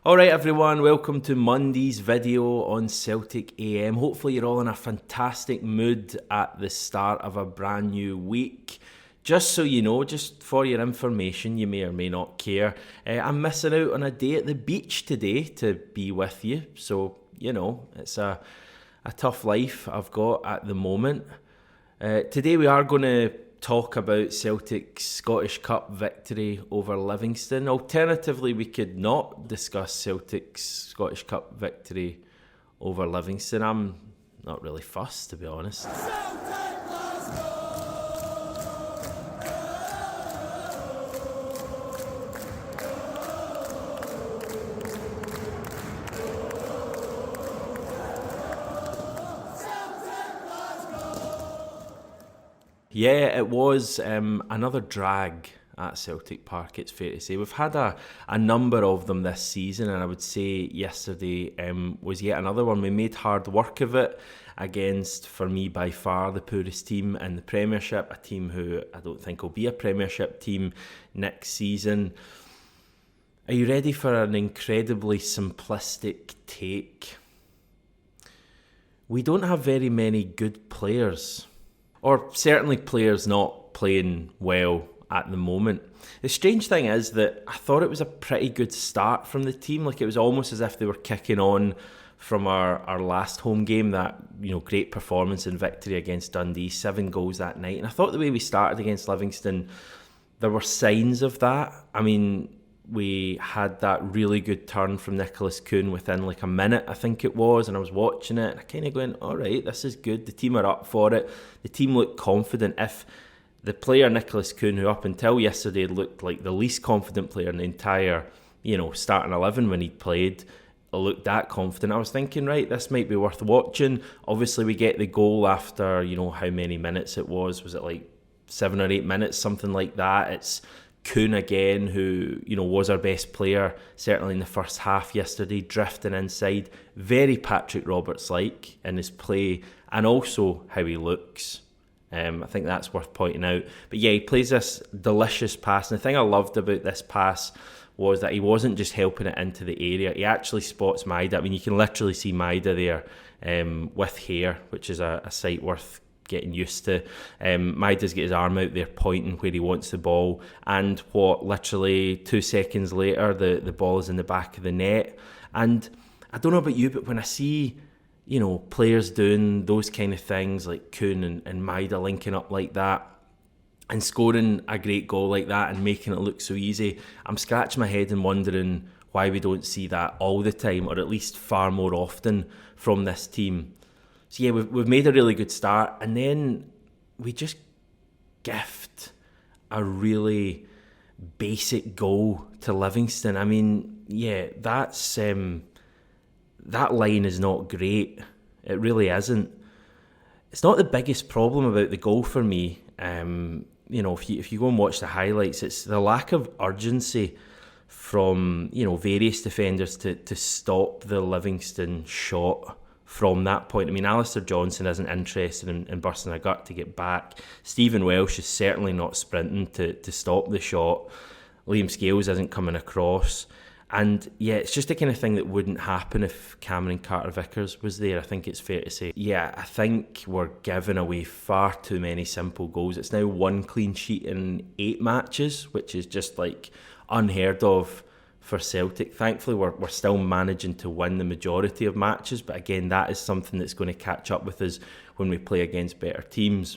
Alright everyone, welcome to Monday's video on Celtic AM. Hopefully you're all in a fantastic mood at the start of a brand new week. Just so you know, just for your information, you may or may not care, I'm missing out on a day at the beach today to be with you. So, you know, it's a tough life I've got at the moment. Today we are going to talk about Celtic's Scottish Cup victory over Livingston. Alternatively, we could not discuss Celtic's Scottish Cup victory over Livingston. I'm not really fussed, to be honest. Yeah, it was another drag at Celtic Park, it's fair to say. We've had a number of them this season, and I would say yesterday was yet another one. We made hard work of it against, for me, by far the poorest team in the Premiership, a team who I don't think will be a Premiership team next season. Are you ready for an incredibly simplistic take? We don't have very many good players. Or certainly players not playing well at the moment. The strange thing is that I thought it was a pretty good start from the team. Like, it was almost as if they were kicking on from our last home game, that, you know, great performance and victory against Dundee, 7 goals that night. And I thought the way we started against Livingston, there were signs of that. I mean, we had that really good turn from Nicholas Kuhn within like a minute, I think it was, and I was watching it and I kind of going, all right, this is good. The team are up for it. The team looked confident. If the player Nicholas Kuhn, who up until yesterday looked like the least confident player in the entire, you know, starting 11 when he played, looked that confident, I was thinking, right, this might be worth watching. Obviously, we get the goal after, you know, how many minutes it was. Was it like 7 or 8 minutes, something like that? It's Kuhn again, who, you know, was our best player, certainly in the first half yesterday, drifting inside. Very Patrick Roberts-like in his play, and also how he looks. I think that's worth pointing out. But yeah, he plays this delicious pass, and the thing I loved about this pass was that he wasn't just helping it into the area. He actually spots Maeda. I mean, you can literally see Maeda there with hair, which is a sight worth getting used to. Maeda's got his arm out there pointing where he wants the ball, and literally 2 seconds later the ball is in the back of the net. And I don't know about you, but when I see, you know, players doing those kind of things like Kuhn and Maeda linking up like that and scoring a great goal like that and making it look so easy, I'm scratching my head and wondering why we don't see that all the time, or at least far more often from this team. So yeah, we've made a really good start, and then we just gift a really basic goal to Livingston. I mean, yeah, that line is not great. It really isn't. It's not the biggest problem about the goal for me. You know, if you go and watch the highlights, it's the lack of urgency from, you know, various defenders to stop the Livingston shot. From that point, I mean, Alistair Johnson isn't interested in bursting a gut to get back. Stephen Welsh is certainly not sprinting to stop the shot. Liam Scales isn't coming across. And yeah, it's just the kind of thing that wouldn't happen if McGregor and Carter-Vickers was there, I think it's fair to say. Yeah, I think we're giving away far too many simple goals. It's now 1 clean sheet in 8 matches, which is just like unheard of for Celtic. Thankfully, we're still managing to win the majority of matches, but again, that is something that's going to catch up with us when we play against better teams.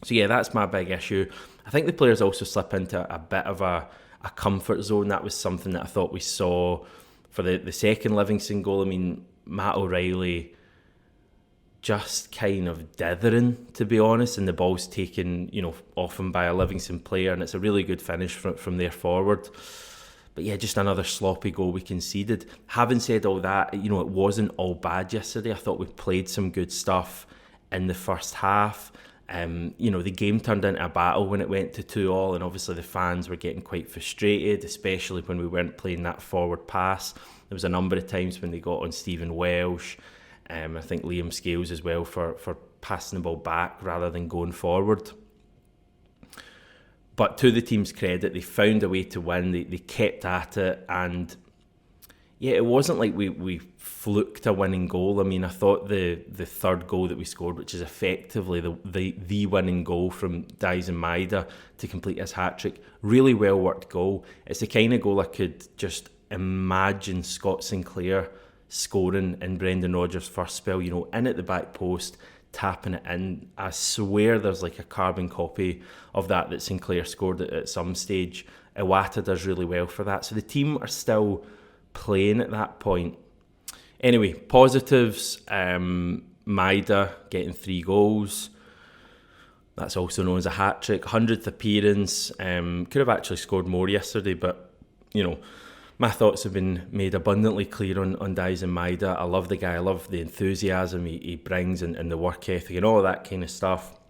So yeah, that's my big issue. I think the players also slip into a bit of a comfort zone. That was something that I thought we saw for the second Livingston goal. I mean, Matt O'Reilly just kind of dithering, to be honest, and the ball's taken, you know, off him by a Livingston player, and it's a really good finish from there forward. But yeah, just another sloppy goal we conceded. Having said all that, you know, it wasn't all bad yesterday. I thought we played some good stuff in the first half. You know, the game turned into a battle when it went to 2-2, and obviously the fans were getting quite frustrated, especially when we weren't playing that forward pass. There was a number of times when they got on Stephen Welsh. I think Liam Scales as well for passing the ball back rather than going forward. But to the team's credit, they found a way to win. They kept at it, and yeah, it wasn't like we fluked a winning goal. I mean, I thought the third goal that we scored, which is effectively the winning goal from Dyson Maeda to complete his hat-trick, really well worked goal. It's the kind of goal I could just imagine Scott Sinclair scoring in Brendan Rodgers' first spell, in at the back post, tapping it in. I swear there's like a carbon copy of that Sinclair scored at some stage. Iwata does really well for that. So the team are still playing at that point. Anyway, positives, Maeda getting 3 goals. That's also known as a hat-trick. 100th appearance. Could have actually scored more yesterday, but, my thoughts have been made abundantly clear on Dyson Maeda. I love the guy. I love the enthusiasm he brings and the work ethic and all of that kind of stuff.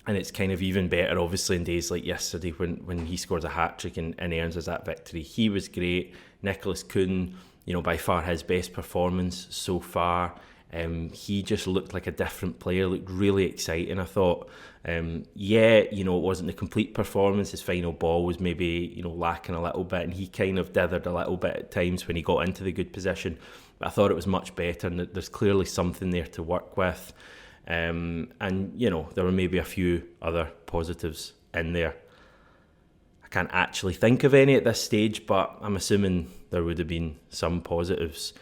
And it's kind of even better, obviously, in days like yesterday when he scores a hat-trick and earns us that victory. He was great. Nicholas Kuhn, by far his best performance so far. He just looked like a different player, looked really exciting, I thought. It wasn't the complete performance. His final ball was maybe, lacking a little bit, and he kind of dithered a little bit at times when he got into the good position. But I thought it was much better, and there's clearly something there to work with. There were maybe a few other positives in there. I can't actually think of any at this stage, but I'm assuming there would have been some positives.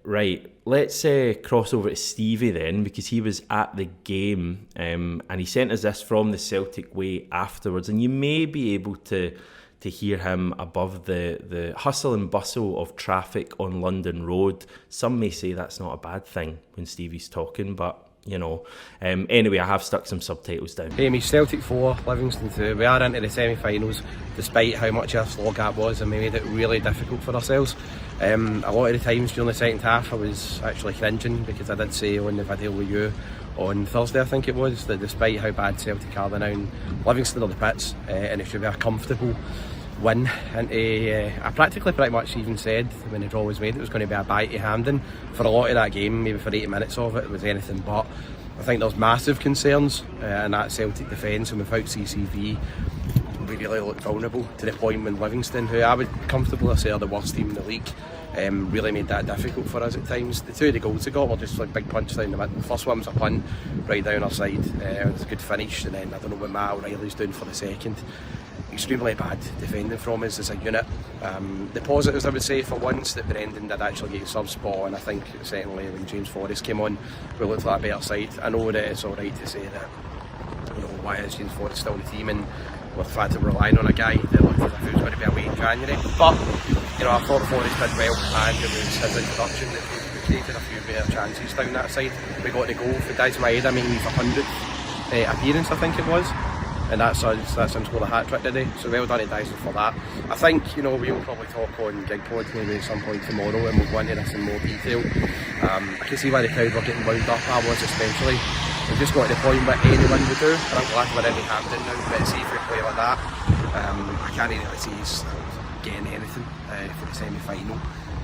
Right, let's cross over to Stevie then, because he was at the game and he sent us this from the Celtic way afterwards, and you may be able to hear him above the hustle and bustle of traffic on London Road. Some may say that's not a bad thing when Stevie's talking, but anyway, I have stuck some subtitles down. Hamish, Celtic 4, Livingston 2. We are into the semi-finals, despite how much of a slog that was, and we made it really difficult for ourselves. A lot of the times during the second half I was actually cringing, because I did say on the video with you on Thursday, I think it was, that despite how bad Celtic are now, Livingston are the pits, and it should be a comfortable win. And I practically pretty much even said when the draw was made it was going to be a bye to Hampden for a lot of that game. Maybe for 80 minutes of it was anything but. I think there's massive concerns in that Celtic defence, and without CCV we really looked vulnerable, to the point when Livingston, who I would comfortably say are the worst team in the league, really made that difficult for us at times. The 2 of the goals they got were just like big punch down the middle. The first one was a punt right down our side, it was a good finish, and then I don't know what Matt O'Reilly's doing for the second. Extremely bad defending from us as a unit. The positives, I would say, for once, that Brendan did actually get a sub spot, and I think certainly when James Forrest came on we looked like a better side. I know that it's alright to say that, why is James Forrest still in the team, and we've had to rely on a guy that looked as if he was going to be away in January. But I thought Forrest did well, and it was his introduction that we created a few better chances down that side. We got the goal for Dyson Maeda, making his 100th appearance, I think it was. And that's him scored a hat-trick today, so well done to Dyson for that. I think, we'll probably talk on Gig Pod maybe at some point tomorrow, and we'll go into this in more detail. I can see why the crowd were getting wound up, I was especially. We've just got to the point where anyone would do. I don't like we're in Hampden now, but see if we play like that, I can't really see us getting anything for the semi-final,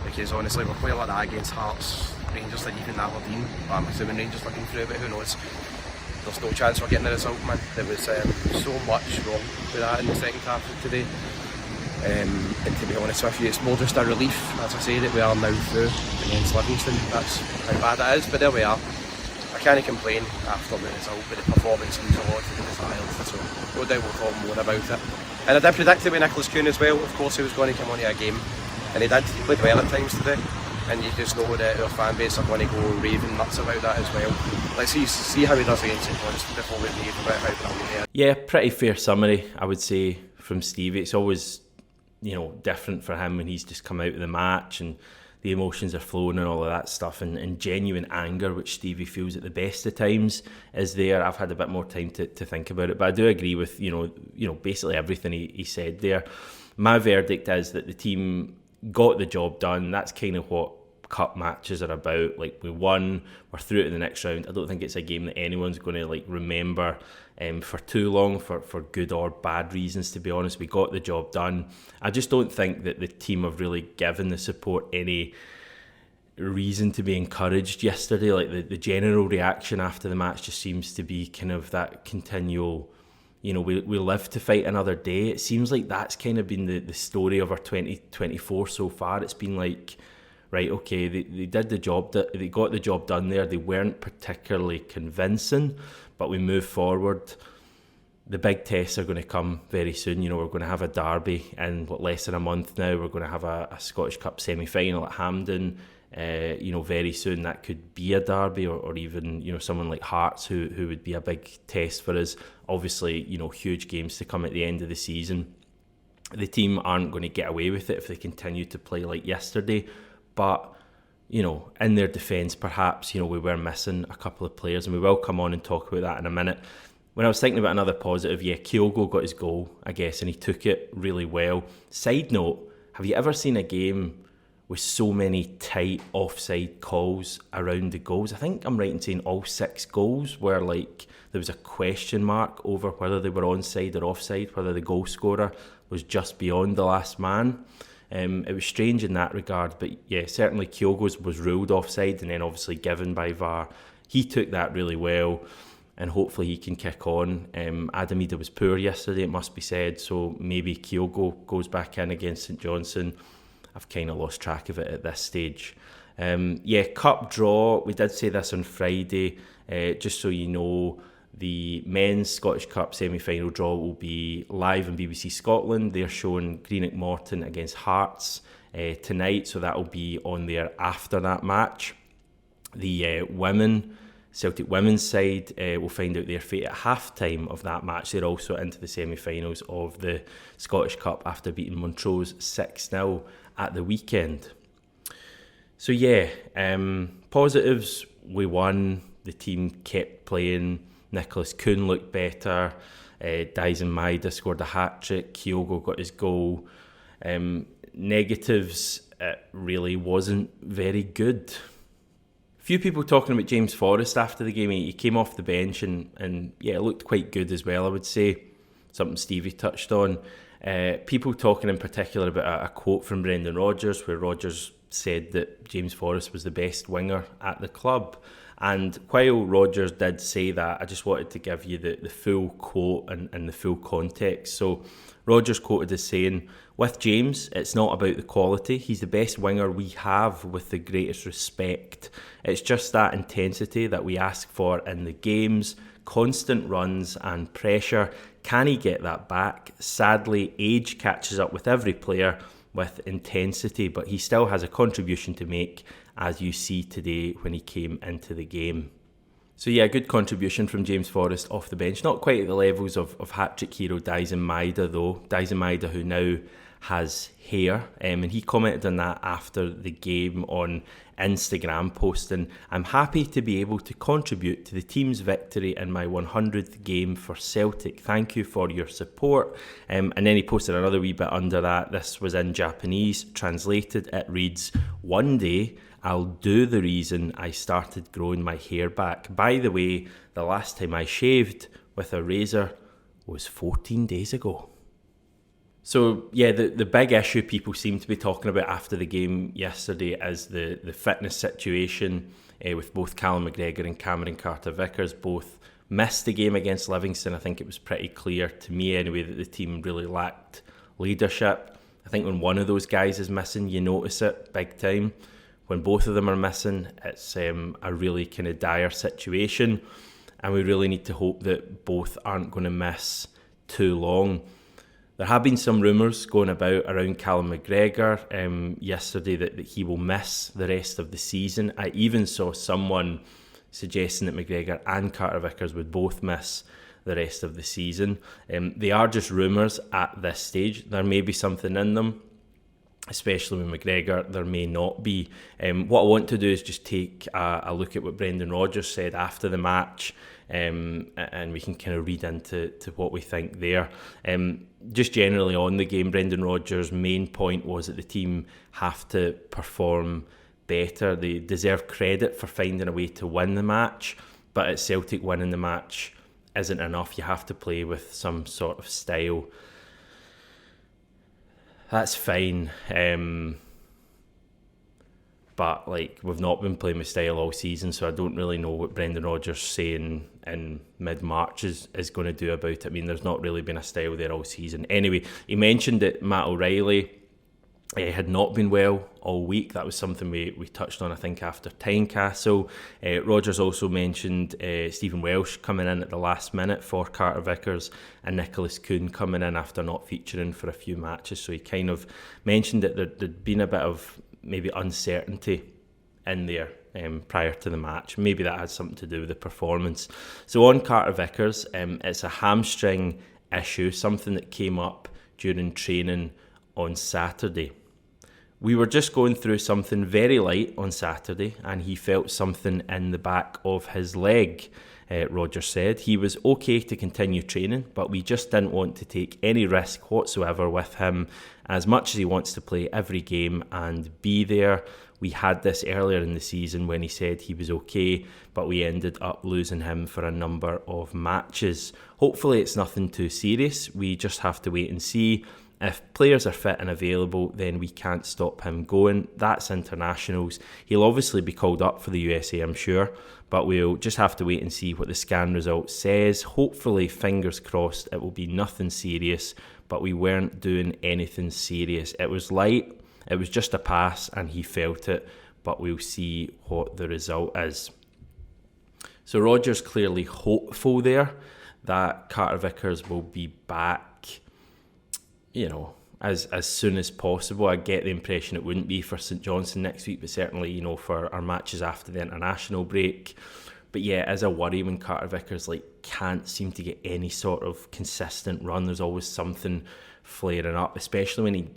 because honestly we're playing like that against Hearts, Rangers, and even Aberdeen. I'm assuming Rangers looking through, but who knows. There's no chance we're getting the result, man. There was so much wrong with that in the second half of today. And to be honest with you, it's more just a relief, as I say, that we are now through against Livingston. That's how bad it is, but there we are. I can't complain after the result, but the performance seems a lot to be desired, so no doubt we'll talk more about it. And I did predict it with Nicholas Kuhn as well. Of course he was going to come on to a game, and he did. He played well at times today, and you just know that our fan base are going to go raving nuts about that as well. Let's see how he does against St Johnstone before we leave about how brilliant he is. Yeah, pretty fair summary, I would say, from Stevie. It's always, different for him when he's just come out of the match and the emotions are flowing and all of that stuff, and genuine anger, which Stevie feels at the best of times, is there. I've had a bit more time to think about it, but I do agree with basically everything he said there. My verdict is that the team got the job done. That's kind of what cup matches are about. Like, we won, we're through to the next round. I don't think it's a game that anyone's going to remember for too long for good or bad reasons, to be honest. We got the job done. I just don't think that the team have really given the support any reason to be encouraged yesterday. Like, the general reaction after the match just seems to be kind of that continual we live to fight another day. It seems like that's kind of been the story of our 2024 so far. It's been like, right, okay, they did the job, they got the job done there. They weren't particularly convincing, but we move forward. The big tests are going to come very soon. We're going to have a derby in less than a month now. We're going to have a Scottish Cup semi-final at Hampden. Very soon that could be a derby, or even someone like Hearts who would be a big test for us. Obviously, huge games to come at the end of the season. The team aren't going to get away with it if they continue to play like yesterday, but in their defence, perhaps we were missing a couple of players, and we will come on and talk about that in a minute. When I was thinking about another positive, Kyogo got his goal, I guess, and he took it really well. Side note, have you ever seen a game with so many tight offside calls around the goals? I think I'm right in saying all 6 goals where there was a question mark over whether they were onside or offside, whether the goal scorer was just beyond the last man. It was strange in that regard, but certainly Kyogo's was ruled offside and then obviously given by VAR. He took that really well, and hopefully he can kick on. Adam Maeda was poor yesterday, it must be said, so maybe Kyogo goes back in against St Johnstone. I've kind of lost track of it at this stage. Cup draw, we did say this on Friday, just so you know, the men's Scottish Cup semi-final draw will be live on BBC Scotland. They're showing Greenock Morton against Hearts tonight, so that will be on there after that match. The Celtic women's side will find out their fate at half-time of that match. They're also into the semi-finals of the Scottish Cup after beating Montrose 6-0 at the weekend. So positives, we won. The team kept playing. Nicholas Kuhn looked better. Dyson Maeda scored a hat-trick. Kyogo got his goal. Negatives, it really wasn't very good. Few people talking about James Forrest after the game. He came off the bench and it looked quite good as well, I would say. Something Stevie touched on. People talking in particular about a quote from Brendan Rodgers, where Rodgers said that James Forrest was the best winger at the club. And while Rodgers did say that, I just wanted to give you the full quote and the full context. So Rodgers quoted as saying, "With James, it's not about the quality. He's the best winger we have with the greatest respect. It's just that intensity that we ask for in the games, constant runs and pressure. Can he get that back? Sadly, age catches up with every player with intensity, but he still has a contribution to make, as you see today when he came into the game." So good contribution from James Forrest off the bench. Not quite at the levels of hat-trick hero Dyson Maeda though. Dyson Maeda, who now has hair, and he commented on that after the game on Instagram, posting, "I'm happy to be able to contribute to the team's victory in my 100th game for Celtic. Thank you for your support." And then he posted another wee bit under that. This was in Japanese. Translated, it reads, "One day I'll do the reason I started growing my hair back. By the way, the last time I shaved with a razor was 14 days ago." So the big issue people seem to be talking about after the game yesterday is the fitness situation with both Callum McGregor and Cameron Carter-Vickers. Both missed the game against Livingston. I think it was pretty clear to me anyway that the team really lacked leadership. I think when one of those guys is missing, you notice it big time. When both of them are missing, it's a really kind of dire situation, and we really need to hope that both aren't going to miss too long. There have been some rumours going about around Callum McGregor yesterday that he will miss the rest of the season. I even saw someone suggesting that McGregor and Carter-Vickers would both miss the rest of the season. They are just rumours at this stage. There may be something in them, especially with McGregor. There may not be. What I want to do is just take a look at what Brendan Rodgers said after the match, and we can kind of read into what we think there. Just generally on the game, Brendan Rodgers' main point was that the team have to perform better. They deserve credit for finding a way to win the match, but at Celtic, winning the match isn't enough. You have to play with some sort of style. That's fine. But like, we've not been playing with style all season, so I don't really know what Brendan Rodgers saying in mid-March is going to do about it. I mean, there's not really been a style there all season. Anyway, he mentioned that Matt O'Reilly had not been well all week. That was something we touched on, I think, after Tynecastle. Rodgers also mentioned Stephen Welsh coming in at the last minute for Carter-Vickers and Nicholas Kuhn coming in after not featuring for a few matches. So he kind of mentioned that there'd been a bit of maybe uncertainty in there prior to the match. Maybe that had something to do with the performance. So on Carter-Vickers, it's a hamstring issue, something that came up during training on Saturday. We were just going through something very light on Saturday and he felt something in the back of his leg, Rodgers said. He was okay to continue training, but we just didn't want to take any risk whatsoever with him, as much as he wants to play every game and be there. We had this earlier in the season when he said he was okay, but we ended up losing him for a number of matches. Hopefully it's nothing too serious. We just have to wait and see. If players are fit and available, then we can't stop him going. That's internationals. He'll obviously be called up for the USA, I'm sure, but we'll just have to wait and see what the scan result says. Hopefully, fingers crossed, it will be nothing serious, but we weren't doing anything serious. It was light, it was just a pass, and he felt it, but we'll see what the result is. So Rodgers clearly hopeful there that Carter-Vickers will be back, as soon as possible. I get the impression it wouldn't be for St Johnstone next week, but certainly, for our matches after the international break. But yeah, it is a worry when Carter-Vickers can't seem to get any sort of consistent run. There's always something flaring up, especially when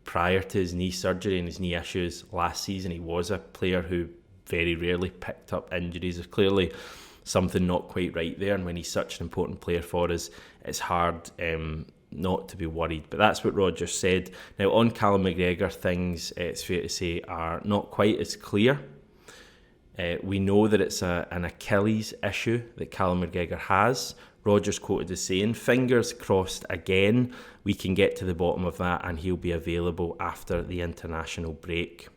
prior to his knee surgery and his knee issues last season, he was a player who very rarely picked up injuries. There's clearly something not quite right there, and when he's such an important player for us, it's hard not to be worried. But that's what Rodgers said. Now on Callum McGregor, things, it's fair to say, are not quite as clear. We know that it's an Achilles issue that Callum McGregor has. Rodgers quoted as saying, fingers crossed again, we can get to the bottom of that and he'll be available after the international break.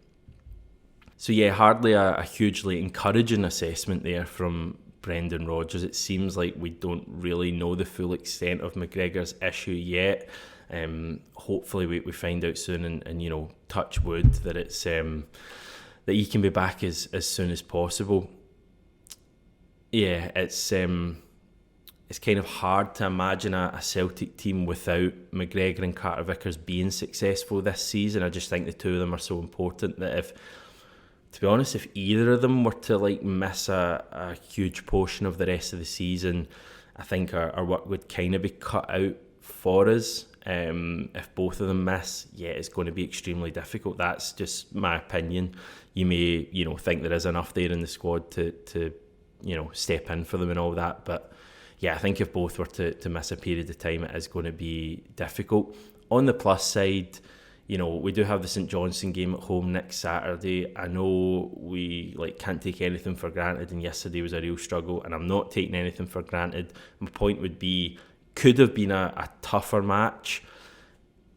So yeah, hardly a hugely encouraging assessment there from Brendan Rodgers. It seems like we don't really know the full extent of McGregor's issue yet. Hopefully we find out soon and touch wood that it's that he can be back as soon as possible. Yeah, it's kind of hard to imagine a Celtic team without McGregor and Carter-Vickers being successful this season. I just think the two of them are so important that to be honest, if either of them were to miss a huge portion of the rest of the season, I think our work would kind of be cut out for us. If both of them miss, it's going to be extremely difficult. That's just my opinion. You may, think there is enough there in the squad to step in for them and all that. But yeah, I think if both were to miss a period of time, it is going to be difficult. On the plus side, we do have the St Johnstone game at home next Saturday. I know we can't take anything for granted, and yesterday was a real struggle, and I'm not taking anything for granted. My point would be, could have been a tougher match.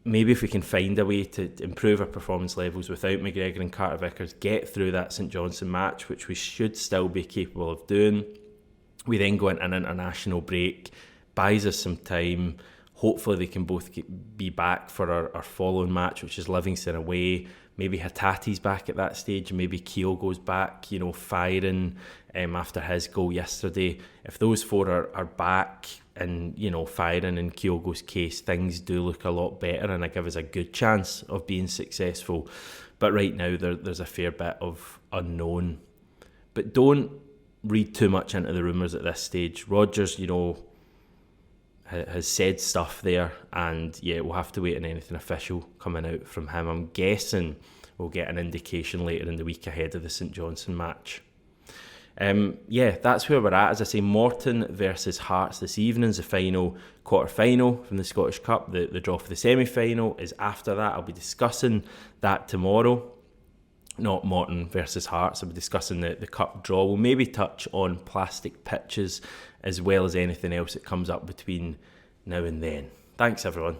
Maybe if we can find a way to improve our performance levels without McGregor and Carter-Vickers, get through that St Johnstone match, which we should still be capable of doing. We then go into an international break, buys us some time. Hopefully they can both be back for our following match, which is Livingston away. Maybe Hatate's back at that stage, and maybe Kyogo's back, firing after his goal yesterday. If those four are back and, firing in Kyogo's case, things do look a lot better and give us a good chance of being successful. But right now there's a fair bit of unknown. But don't read too much into the rumours at this stage. Rodgers, has said stuff there, and we'll have to wait on anything official coming out from him. I'm guessing we'll get an indication later in the week ahead of the St Johnstone match. That's where we're at. As I say, Morton versus Hearts this evening's the quarter-final from the Scottish Cup. The draw for the semi-final is after that. I'll be discussing that tomorrow. Not Morton versus Hearts. I'll be discussing the cup draw. We'll maybe touch on plastic pitches as well as anything else that comes up between now and then. Thanks, everyone.